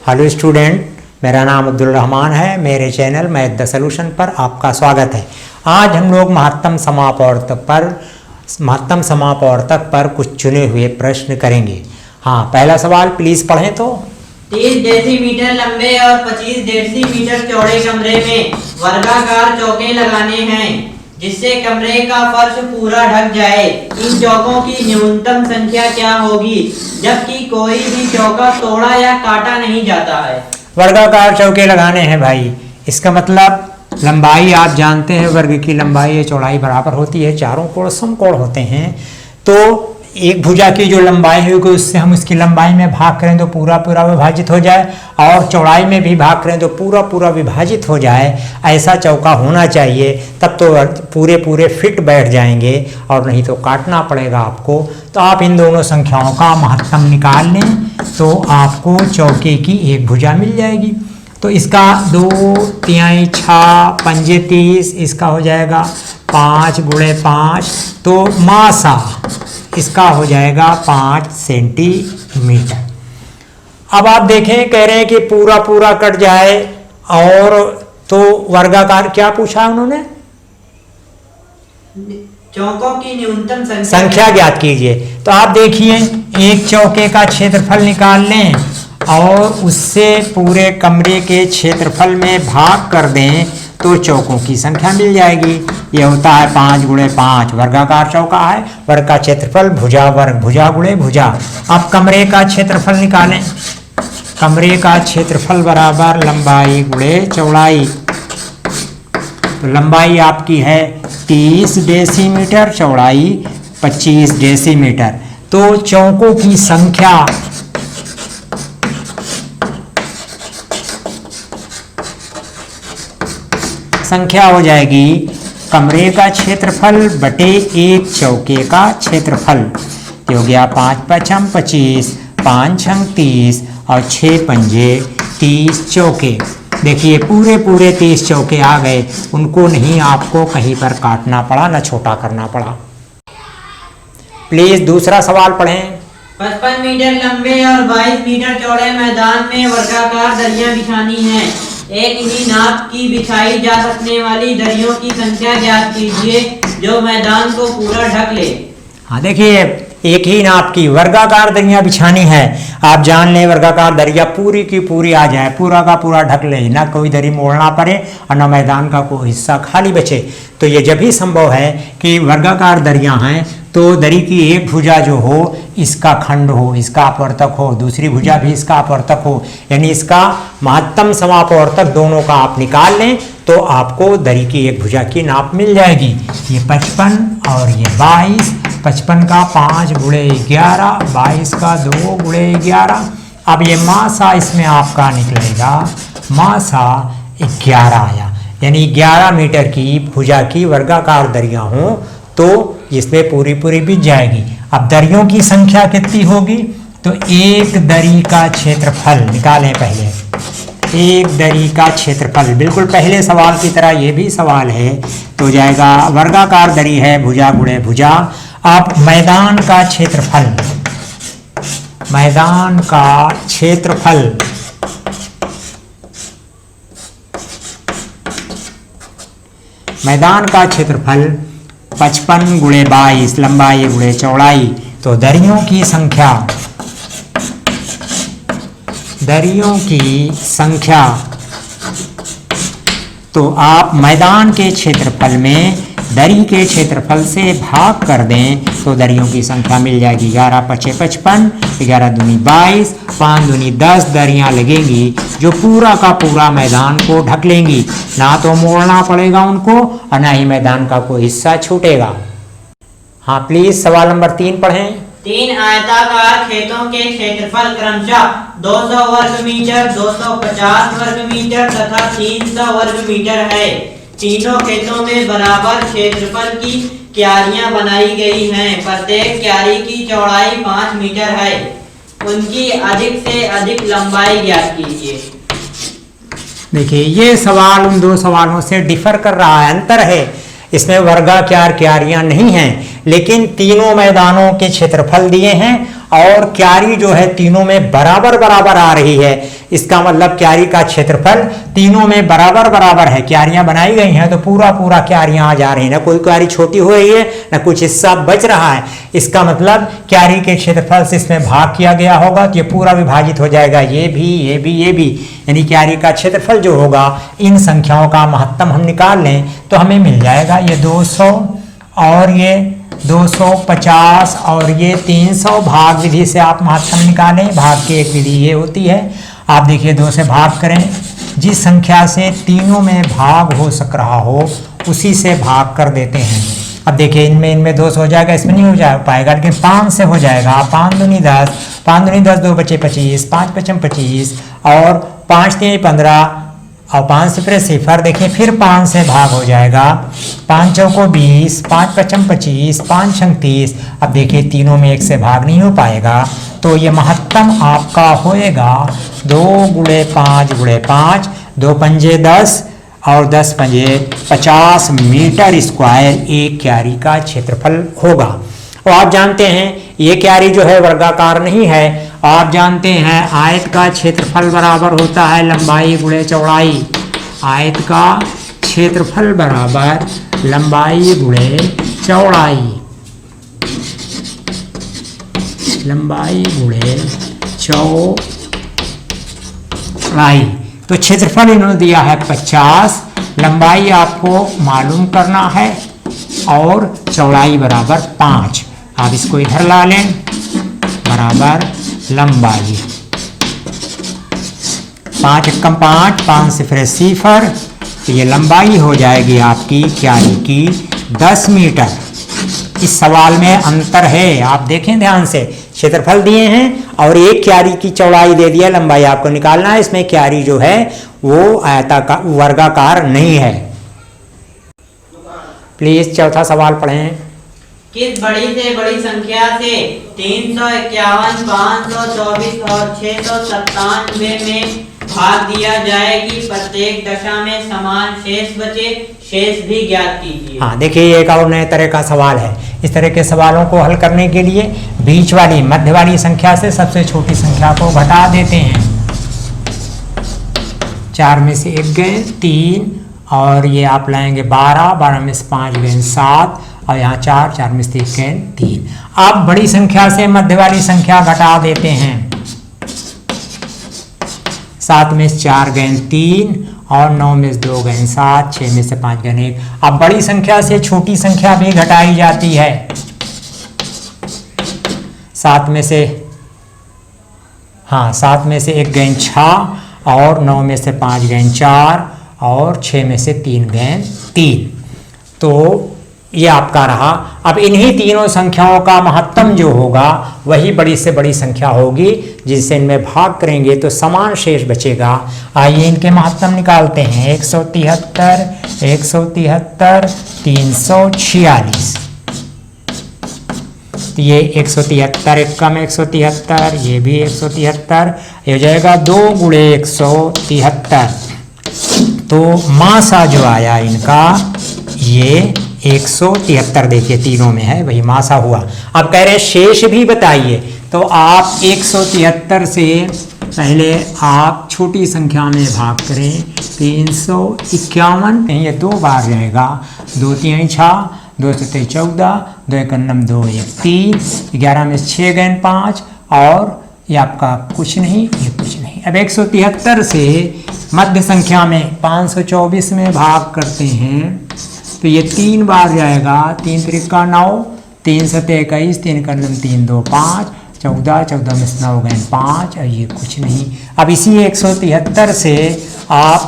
Hello student, मेरा नाम अब्दुल रहमान है। मेरे चैनल मैथ द सॉल्यूशन पर आपका स्वागत है। आज हम लोग महत्तम समापवर्तक पर कुछ चुने हुए प्रश्न करेंगे। हाँ, पहला सवाल प्लीज़ पढ़ें तो। 30 डेसीमीटर लंबे और 25 डेसीमीटर चौड़े कमरे में वर्गाकार चौके लगाने हैं जिससे कमरे का फर्श पूरा ढक जाए। इन चौकों की न्यूनतम संख्या क्या होगी जबकि कोई भी चौका तोड़ा या काटा नहीं जाता है। वर्गाकार चौके लगाने हैं भाई। इसका मतलब लंबाई आप जानते हैं, वर्ग की लंबाई या चौड़ाई बराबर होती है, चारों कोण समकोण होते हैं। तो एक भुजा की जो लंबाई होगी उससे हम उसकी लंबाई में भाग करें तो पूरा पूरा विभाजित हो जाए, और चौड़ाई में भी भाग करें तो पूरा पूरा विभाजित हो जाए। ऐसा चौका होना चाहिए, तब तो पूरे पूरे फिट बैठ जाएंगे, और नहीं तो काटना पड़ेगा आपको। तो आप इन दोनों संख्याओं का महत्तम निकाल लें तो आपको चौके की एक भुजा मिल जाएगी। तो इसका 2 तिहाई 6 पंजे 30, इसका हो जाएगा 5 गुणे 5, तो मासा इसका हो जाएगा 5 सेंटीमीटर। अब आप देखें, कह रहे हैं कि पूरा पूरा कट जाए, और तो वर्गाकार क्या पूछा उन्होंने? चौकों की न्यूनतम संख्या ज्ञात कीजिए। तो आप देखिए, एक चौके का क्षेत्रफल निकाल लें और उससे पूरे कमरे के क्षेत्रफल में भाग कर दें तो चौकों की संख्या मिल जाएगी। ये होता है 5 गुणे 5, वर्गाकार चौका है। वर्ग का क्षेत्रफल भुजा वर्ग, भुजा गुणे भुजा। अब कमरे का क्षेत्रफल निकालें। कमरे का क्षेत्रफल बराबर लंबाई गुणे चौड़ाई। तो लंबाई आपकी है 30 डेसीमीटर, चौड़ाई 25 डेसीमीटर। तो चौकों की संख्या हो जाएगी कमरे का क्षेत्रफल बटे एक चौके का क्षेत्रफल। तो हो गया 5 पचम 25, 5 छंग 30 और 6 पंजे 30 चौके। देखिए पूरे पूरे 30 चौके आ गए, उनको नहीं आपको कहीं पर काटना पड़ा, न छोटा करना पड़ा। प्लीज दूसरा सवाल पढ़ें। 55 मीटर लंबे और 22 मीटर चौड़े मैदान में वर्गाकार दरियां बिछानी हैं। एक ही नाप की बिछाई जा सकने वाली दरियों की संख्या ज्ञात कीजिए जो मैदान को पूरा ढक ले। हाँ, देखिए एक ही नाप की वर्गाकार दरियां बिछानी है। आप जान लें, वर्गाकार दरिया पूरी की पूरी आ जाए, पूरा का पूरा ढक ले, ना कोई दरी मोड़ना पड़े और ना मैदान का कोई हिस्सा खाली बचे। तो ये जब ही संभव है कि वर्गाकार दरियां हैं तो दरी की एक भुजा जो हो इसका खंड हो, इसका अपवर्तक हो, दूसरी भुजा भी इसका अपवर्तक हो, यानी इसका महत्तम समापवर्तक दोनों का आप निकाल लें तो आपको दरी की एक भुजा की नाप मिल जाएगी। ये 55 और ये 22, 55 का 5 गुणे 11, 22 का 2 गुणे 11। अब ये मासा इसमें आपका निकलेगा, मासा 11 आया, यानी 11 मीटर की भुजा की वर्गाकार दरियां हों तो इसमें पूरी पूरी बिछ जाएगी। अब दरियों की संख्या कितनी होगी? तो एक दरी का क्षेत्रफल निकालें पहले। एक दरी का क्षेत्रफल, बिल्कुल पहले सवाल की तरह ये भी सवाल है, तो जाएगा वर्गाकार दरी है भुजा गुणे भुजा। अब मैदान का क्षेत्रफल, मैदान का क्षेत्रफल मैदान का क्षेत्रफल 55 गुणे 22, लंबाई गुणे चौड़ाई। तो दरियों की संख्या तो आप मैदान के क्षेत्रफल में दरी के क्षेत्रफल से भाग कर दें तो दरियों की संख्या मिल जाएगी। 11 पचे 55, 11 दूनी 22, 5 दूनी 10 दरियां लगेंगी जो पूरा का पूरा मैदान को ढक लेंगी। ना तो मोड़ना पड़ेगा उनको और ना ही मैदान का कोई हिस्सा छूटेगा। हाँ, प्लीज सवाल नंबर 3 पढ़ें। 3 आयताकार खेतों के क्षेत्रफल क्रमशः 200 वर्ग मीटर, 250 वर्ग मीटर तथा 300 वर्ग मीटर है। तीनों खेतों में बराबर क्षेत्रफल की क्यारियां बनाई गई हैं। प्रत्येक क्यारी की चौड़ाई 5 मीटर है। उनकी अधिक से अधिक लंबाई ज्ञात कीजिए। देखिए ये सवाल उन दो सवालों से डिफर कर रहा है, अंतर है। इसमें वर्गाकार क्यारियां नहीं हैं, लेकिन तीनों मैदानों के क्षेत्रफल दिए हैं और क्यारी जो है तीनों में बराबर बराबर आ रही है। इसका मतलब क्यारी का क्षेत्रफल तीनों में बराबर बराबर है। क्यारियां बनाई गई हैं तो पूरा पूरा क्यारियां आ जा रही हैं, ना कोई क्यारी छोटी हो रही है ना कुछ हिस्सा बच रहा है। इसका मतलब क्यारी के क्षेत्रफल से इसमें भाग किया गया होगा तो ये पूरा विभाजित हो जाएगा, ये भी ये भी ये भी, यानी क्यारी का क्षेत्रफल जो होगा इन संख्याओं का महत्तम हम निकाल लें तो हमें मिल जाएगा ये 200 और ये 250 और ये 300। भाग विधि से आप महत्तम निकालें, भाग की एक विधि ये होती है। आप देखिए 2 से भाग करें, जिस संख्या से तीनों में भाग हो सक रहा हो उसी से भाग कर देते हैं। अब देखिए इनमें 2 से हो जाएगा, इसमें नहीं हो जा पाएगा, लेकिन 5 से हो जाएगा। 5 दूनी 10, 5 दूनी 10, 2 बचे 25, 5 पचम 25 और 5 3 15 और 5 से फिर सिफर। देखिए फिर 5 से भाग हो जाएगा, 5 चौको 20, 5 पचम 25, 5 छंग 30। अब देखिए तीनों में 1 से भाग नहीं हो पाएगा तो ये महत्तम आपका होएगा 2 × 5 × 5, 2 पंजे 10 और 10 पंजे 50 मीटर स्क्वायर एक क्यारी का क्षेत्रफल होगा। और आप जानते हैं ये क्यारी जो है वर्गाकार नहीं है। आप जानते हैं आयत का क्षेत्रफल बराबर होता है लंबाई × चौड़ाई। आयत का क्षेत्रफल बराबर लंबाई × चौड़ाई, लंबाई × चौड़ाई। तो क्षेत्रफल इन्होंने दिया है 50, लंबाई आपको मालूम करना है और चौड़ाई बराबर 5। आप इसको इधर ला लें, बराबर लंबाई 5 एकम 5, 5 से फिर सिफर, तो ये लंबाई हो जाएगी आपकी क्यारी की 10 मीटर। इस सवाल में अंतर है, आप देखें ध्यान से, क्षेत्रफल दिए हैं और एक क्यारी की चौड़ाई दे दिया, लंबाई आपको निकालना है। इसमें क्यारी जो है वो आयताकार वर्गाकार नहीं है। प्लीज चौथा सवाल पढ़ें। किस बड़ी से बड़ी संख्या से 351, 524 और 697 में भाग दिया जाए कि प्रत्येक दशा में समान शेष बचे, शेष भी ज्ञात कीजिए। हाँ देखिए एक और नए तरह का सवाल है। इस तरह के सवालों को हल करने के लिए बीच वाली मध्य वाली संख्या से सबसे छोटी संख्या को घटा देते हैं। 4 में से 1 गए 3 और ये आप लाएंगे 12, 12 में से 5 गए 7 और यहाँ 4, 4 में से 1 गए 3। आप बड़ी संख्या से मध्य वाली संख्या घटा देते हैं। 7 में से 4 गए 3 और 9 में से 2 गए 7, 6 में से 5 गए 1। अब बड़ी संख्या से छोटी संख्या भी घटाई जाती है। 7 में से 1 गए 6 और 9 में से 5 गए 4 और 6 में से 3 गए 3। तो ये आपका रहा। अब इन्हीं तीनों संख्याओं का महत्तम जो होगा वही बड़ी से बड़ी संख्या होगी, जिससे इनमें भाग करेंगे तो समान शेष बचेगा। आइए इनके महत्तम निकालते हैं। 173, 173, 346। तो ये 173 एकम 173, ये भी 173, ये हो जाएगा 2 × 173। तो मासा जो आया इनका ये 173, देखिए तीनों में है वही मासा हुआ। अब कह रहे हैं शेष भी बताइए, तो आप 173 से पहले आप छोटी संख्या में भाग करें। 351, ये 2 बार रहेगा, 2 3 6, 2 7 14, 2 1 9 2 1 3, 11 में 6 गए 5 और ये आपका कुछ नहीं, ये कुछ नहीं। अब 173 से मध्य संख्या में 524 में भाग करते हैं तो ये 3 बार जाएगा। 3 त्रिका 9, 3 7 21, 3 का 9 3 2 5, 14, 14 में 9 गए 5 और ये कुछ नहीं। अब इसी 173 से आप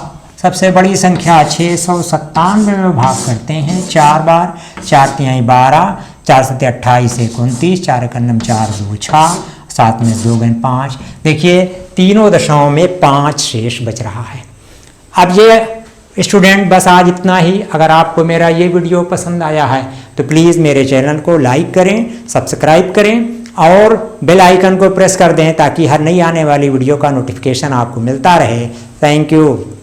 सबसे बड़ी संख्या 697 में भाग करते हैं 4 बार। 4 3 12, 4 7 28, 29, 4 1 9 4 2 6, 7 में 2 गए 5। देखिए तीनों दशाओं में 5 शेष बच रहा है। अब ये स्टूडेंट बस आज इतना ही। अगर आपको मेरा ये वीडियो पसंद आया है तो प्लीज़ मेरे चैनल को लाइक करें, सब्सक्राइब करें और बेल आइकन को प्रेस कर दें ताकि हर नई आने वाली वीडियो का नोटिफिकेशन आपको मिलता रहे। Thank you.